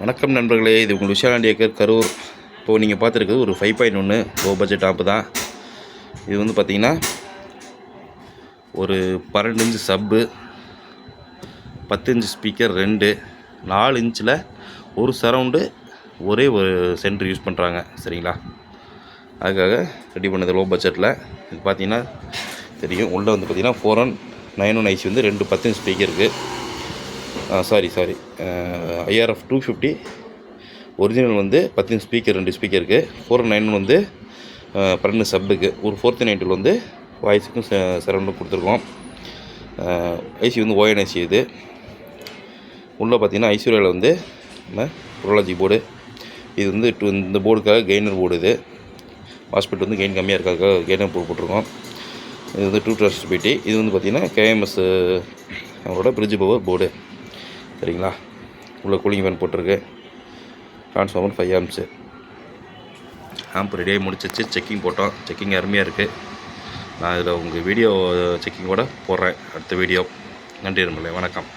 வணக்கம் நண்பர்களே, இது உங்கள் விஷாலாண்டி ஏக்கர் கரூர். இப்போது நீங்கள் பார்த்துருக்குது ஒரு 5.1 லோ பட்ஜெட் ஆப்பு தான். இது வந்து பார்த்திங்கன்னா ஒரு 12 இன்ச்சு சப்பு, 10 இன்ச்சு ஸ்பீக்கர் 2, 4 இன்ச்சில் ஒரு சரவுண்டு, ஒரே ஒரு சென்டர் யூஸ் பண்ணுறாங்க. சரிங்களா, அதுக்காக ரெடி பண்ணது லோ பட்ஜெட்டில். இது பார்த்திங்கன்னா தெரியும். உள்ளே வந்து பார்த்திங்கன்னா 4191 ஐசி வந்து 2 10 இன்ச் ஸ்பீக்கர் இருக்குது. சாரி IRF 250 ஒரிஜினல் வந்து 10 இன்ச் ஸ்பீக்கர் 2 ஸ்பீக்கருக்கு. 491 வந்து 12 சப்புக்கு. ஒரு 490 வந்து வாய்ஸுக்கும் சரௌண்டும் கொடுத்துருக்கோம். ஐசி வந்து ONIC. இது உள்ளே பார்த்திங்கன்னா ஐஸ்வர்யாவில் வந்து நம்ம ப்ரோலாஜி போர்டு. இது வந்து இந்த போர்டுக்காக கெய்னர் போர்டு. இது ஹாஸ்பிட்டல் வந்து கெயின் கம்மியாக இருக்காக கெய்னர் போர்டு போட்டிருக்கோம். இது வந்து 2 ட்ரஸ்ட் பிடி. இது வந்து பார்த்திங்கன்னா KMS அவரோட பிரிட்ஜ் பவர் போர்டு. சரிங்களா, உள்ள கூலிங் ஃபேன் போட்டிருக்கு. ட்ரான்ஸ்ஃபார்மர் 5 ஆம்ப்ஸு. ஆம்ப் ரெடியாகி முடிச்சிச்சு. செக்கிங் போட்டோம். செக்கிங் அருமையாக இருக்குது. நான் இதில் உங்கள் வீடியோ செக்கிங்கோடு போடுறேன் அடுத்த வீடியோ. நன்றி நண்பர்களே, வணக்கம்.